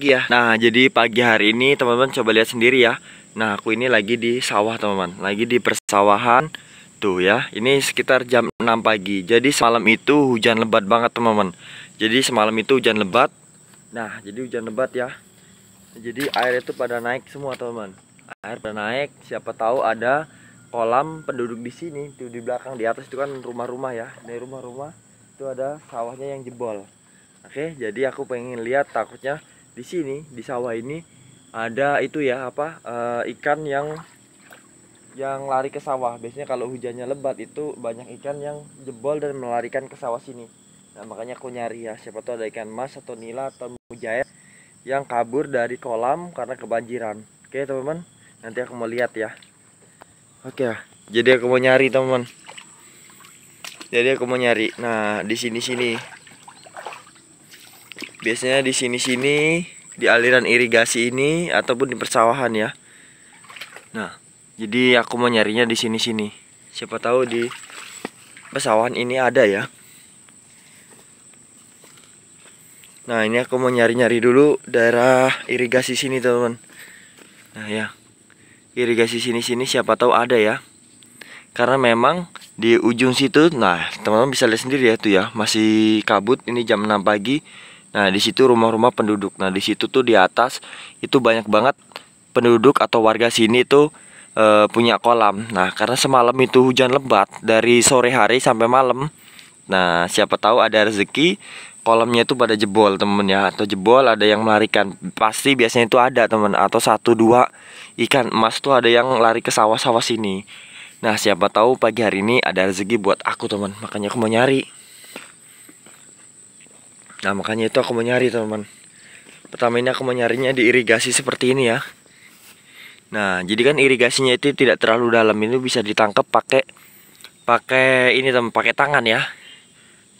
Ya. Nah, jadi pagi hari ini teman-teman coba lihat sendiri ya. Nah, aku ini lagi di sawah teman-teman, lagi di persawahan. Tuh ya, ini sekitar jam 6 pagi. Jadi semalam itu hujan lebat banget teman-teman. Jadi semalam itu hujan lebat. Nah, jadi hujan lebat ya. Jadi air itu pada naik semua teman-teman. Air pada naik, siapa tahu ada kolam penduduk di sini. Tuh di belakang di atas itu kan rumah-rumah ya. Dari rumah-rumah itu ada sawahnya yang jebol. Oke, jadi aku pengen lihat, takutnya di sini di sawah ini ada itu ya ikan yang lari ke sawah. Biasanya kalau hujannya lebat itu banyak ikan yang jebol dan melarikan ke sawah sini. Nah, makanya aku nyari ya, siapa tahu ada ikan mas atau nila atau mujair yang kabur dari kolam karena kebanjiran. Oke, teman-teman. Nanti aku mau lihat ya. Oke ya. Jadi aku mau nyari, teman-teman. Jadi aku mau nyari. Nah, di sini-sini. Biasanya di sini-sini, di aliran irigasi ini ataupun di persawahan ya. Nah, jadi aku mau nyarinya di sini-sini. Siapa tahu di persawahan ini ada ya. Nah, ini aku mau nyari-nyari dulu daerah irigasi sini, teman-teman. Nah, ya. Irigasi sini-sini siapa tahu ada ya. Karena memang di ujung situ, nah, teman-teman bisa lihat sendiri ya tuh ya, masih kabut, ini jam 6 pagi. Nah, di situ rumah-rumah penduduk. Nah, di situ tuh di atas itu banyak banget penduduk atau warga sini tuh punya kolam. Nah, karena semalam itu hujan lebat dari sore hari sampai malam. Nah, siapa tahu ada rezeki kolamnya itu pada jebol, temen ya, atau jebol ada yang melarikan. Pasti biasanya itu ada, temen, atau satu dua ikan emas tuh ada yang lari ke sawah-sawah sini. Nah, siapa tahu pagi hari ini ada rezeki buat aku, teman. Makanya aku mau nyari. Nah, makanya itu aku mau nyari, teman. Pertama ini aku mau nyarinya di irigasi seperti ini ya. Nah, jadi kan irigasinya itu tidak terlalu dalam, ini bisa ditangkap pakai ini, teman, pakai tangan ya.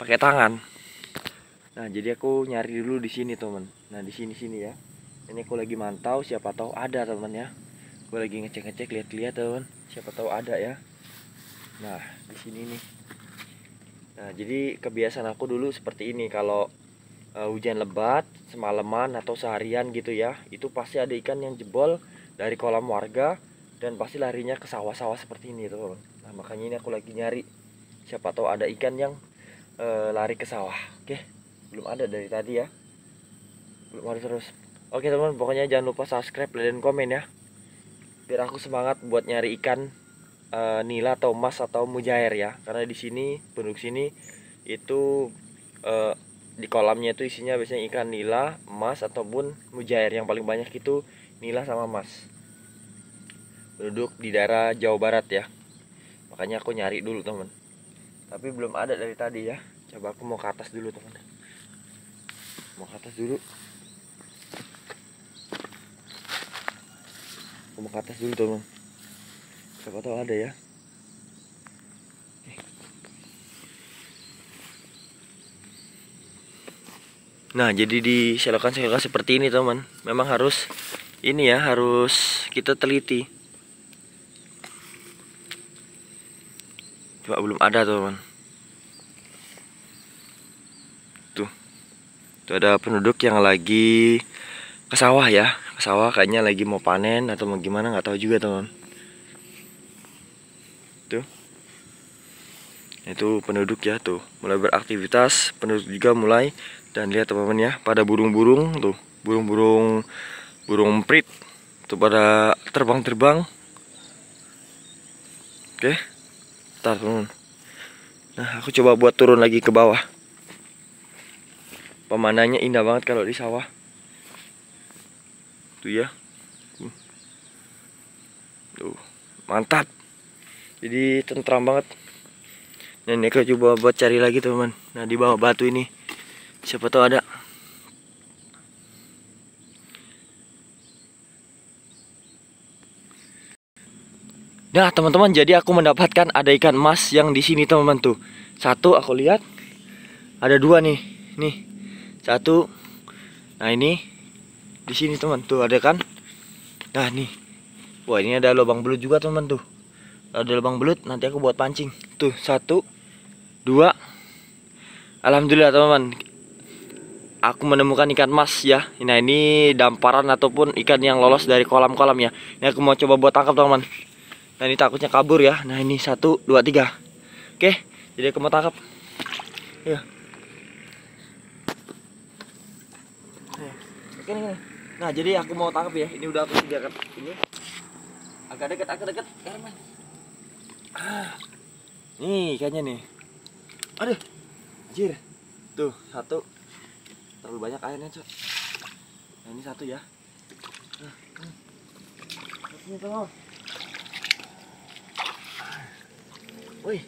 Pakai tangan. Nah, jadi aku nyari dulu di sini, teman. Nah, di sini ya. Ini aku lagi mantau, siapa tahu ada, teman ya. Gue lagi ngecek-ngecek, lihat-lihat, teman. Siapa tahu ada ya. Nah, di sini nih. Nah, jadi kebiasaan aku dulu seperti ini, kalau hujan lebat semalaman atau seharian gitu ya, itu pasti ada ikan yang jebol dari kolam warga dan pasti larinya ke sawah-sawah seperti ini tuh. Nah, makanya ini aku lagi nyari, siapa tahu ada ikan yang lari ke sawah. Oke, belum ada dari tadi ya, belum ada terus. Oke teman, pokoknya jangan lupa subscribe, like, dan komen ya, biar aku semangat buat nyari ikan nila atau emas atau mujair ya. Karena di sini penduduk sini itu di kolamnya itu isinya biasanya ikan nila, emas ataupun mujair. Yang paling banyak itu nila sama emas. Penduduk di daerah Jawa Barat ya. Makanya aku nyari dulu, teman. Tapi belum ada dari tadi ya. Coba aku mau ke atas dulu, teman. Mau ke atas dulu. Aku mau ke atas dulu, teman. Siapa tahu ada ya. Nah, jadi di selokan-selokan seperti ini, teman, memang harus ini ya, harus kita teliti. Coba belum ada, teman. Tuh ada penduduk yang lagi ke sawah ya, ke sawah kayaknya lagi mau panen atau mau gimana, nggak tahu juga, teman. Tuh. Itu penduduk ya, tuh mulai beraktivitas, penduduk juga mulai. Dan lihat, teman-teman ya, pada burung-burung tuh, burung emprit tuh pada terbang-terbang. Oke, ntar, teman. Nah, aku coba buat turun lagi ke bawah. Pemandangannya indah banget kalau di sawah. Tuh ya. Tuh, mantap. Jadi tentram banget. Dan aku coba buat cari lagi, teman. Nah, di bawah batu ini siapa tahu ada. Nah, teman-teman, jadi aku mendapatkan ada ikan emas yang di sini, teman-teman, tuh. Satu aku lihat, ada dua nih. Nih. Satu. Nah, ini di sini, teman, tuh ada kan. Nah, nih. Wah, ini ada lubang belut juga, teman, tuh. Ada lubang belut, nanti aku buat pancing. Tuh, satu, dua. Alhamdulillah, teman-teman. aku menemukan ikan mas ya. Nah ini damparan ataupun ikan yang lolos dari kolam-kolam ya. Ini aku mau coba buat tangkap teman-teman. Nah ini takutnya kabur ya. Nah ini 1, 2, 3. Oke, jadi aku mau tangkap. Ya. Oke nih. Nah jadi aku mau tangkap ya. Ini udah aku sediakan. Ini agak dekat. Karena nih ikannya nih. Aduh, anjir. Tuh, 1. Terlalu banyak airnya, Cok. Nah, ini 1 ya. Satunya tuh. Wih,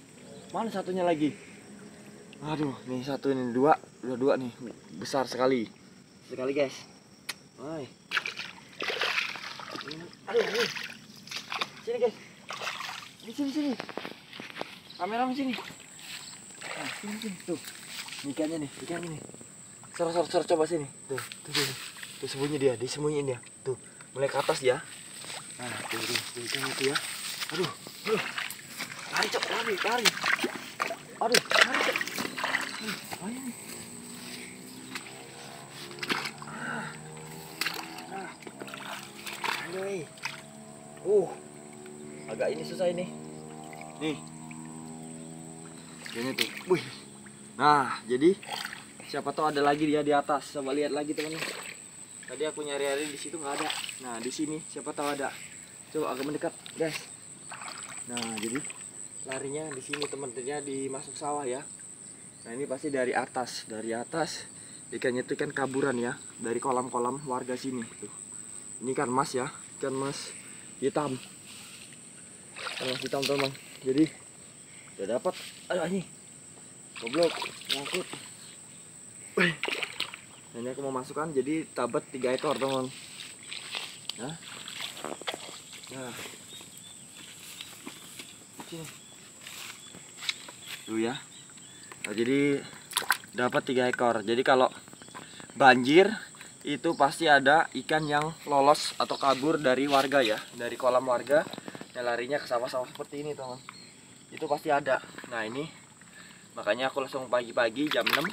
mana satunya lagi? Aduh, nih 1 ini 2, udah 2 nih. Besar sekali. Sekali, guys. Woi. Aduh, nih. Sini, guys. Sini. Kamera sini. Nah, sini. Tuh. Ikannya nih. Sor, coba sini. Tuh. Tuh disembunyiin dia. Tuh, mulai ke atas ya. Nah, tuh ikannya tuh ya. Aduh. Lari, Cok, lari. Aduh, lari, Cok. Ayo nih. Aduh. Agak ini susah ini. Nih. Ini tuh. Wih. Nah, jadi siapa tahu ada lagi dia di atas. Coba lihat lagi teman-teman. Tadi aku nyari di situ nggak ada. Nah, di sini siapa tahu ada. Coba agak mendekat, guys. Nah, jadi larinya di sini teman-temannya di masuk sawah ya. Nah, ini pasti dari atas. Ikannya itu ikan kaburan ya, dari kolam-kolam warga sini tuh. Ini ikan mas ya, ikan mas hitam. Ikan mas hitam teman. Jadi udah dapat. Aduh ini. Goblok, nyangkut. Nah, ini aku mau masukkan jadi tabet 3 ekor teman. Nah. Sini. Tuh ya. Nah, jadi dapat 3 ekor. Jadi kalau banjir itu pasti ada ikan yang lolos atau kabur dari warga ya, dari kolam warga yang larinya ke sawah-sawah seperti ini teman. Itu pasti ada. Nah ini makanya aku langsung pagi-pagi jam 6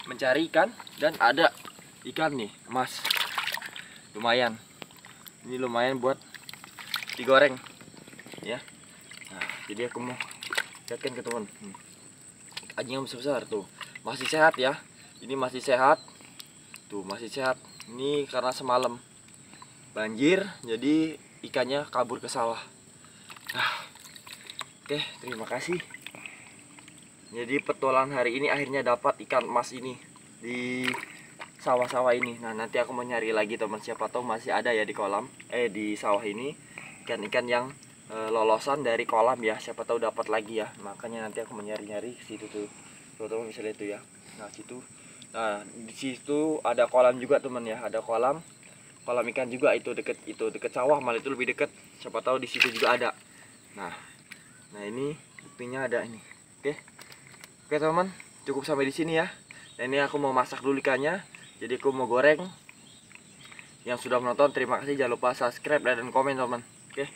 mencari ikan dan ada ikan nih emas. Lumayan. Ini lumayan buat digoreng ya. Nah, jadi aku mau lihatkan ke teman. Anjing besar-besar tuh. Masih sehat ya. Ini masih sehat. Tuh, masih sehat. Ini karena semalam banjir jadi ikannya kabur ke sawah. Nah, oke, terima kasih. Jadi petualangan hari ini akhirnya dapat ikan emas ini di sawah-sawah ini. Nah, nanti aku mau nyari lagi teman, siapa tahu masih ada ya di kolam di sawah ini ikan-ikan yang lolosan dari kolam ya. Siapa tahu dapat lagi ya. Makanya nanti aku mau nyari-nyari situ tuh. Teman-teman bisa lihat tuh ya. Nah, situ. Nah, di situ ada kolam juga teman ya. Ada kolam ikan juga itu deket sawah, malah itu lebih deket. Siapa tahu di situ juga ada. Nah ini buktinya ada ini. Oke teman, cukup sampai di sini ya. Dan ini aku mau masak dulu ikannya. Jadi aku mau goreng. Yang sudah menonton terima kasih, jangan lupa subscribe dan komen teman. Oke.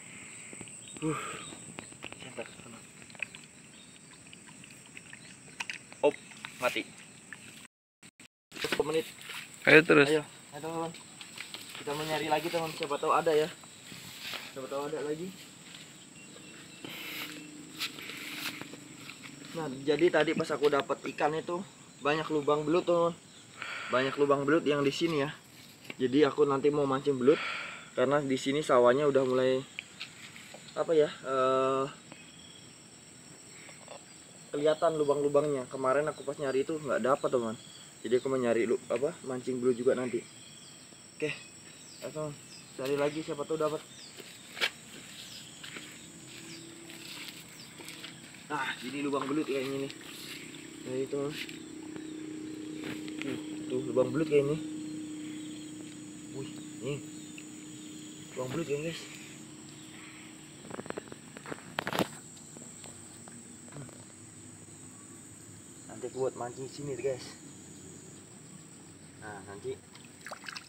Op, mati. 10 menit. Ayo terus. Ayo teman. Kita mau nyari lagi teman, siapa tahu ada ya. Siapa tahu ada lagi. Nah, jadi tadi pas aku dapat ikan itu banyak lubang belut teman. Banyak lubang belut yang di sini ya. Jadi aku nanti mau mancing belut karena di sini sawahnya udah mulai apa ya? Kelihatan lubang-lubangnya. Kemarin aku pas nyari itu nggak dapat teman. Jadi aku mau nyari mancing belut juga nanti. Oke. Langsung cari lagi siapa tahu dapat. Nah, ini lubang belut kayaknya nih. Nah, itu. Tuh lubang belut kayak ini. Wih, nih. Lubang belut ya, guys. Nanti aku buat mancing sini, guys. Nah, nanti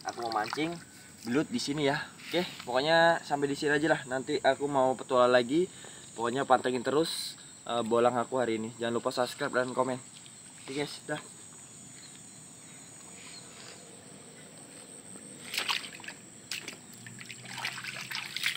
aku mau mancing belut di sini ya. Oke, pokoknya sampai di sini aja lah. Nanti aku mau petualang lagi. Pokoknya pantengin terus bolang aku hari ini. Jangan lupa subscribe dan komen. Oke guys, dah.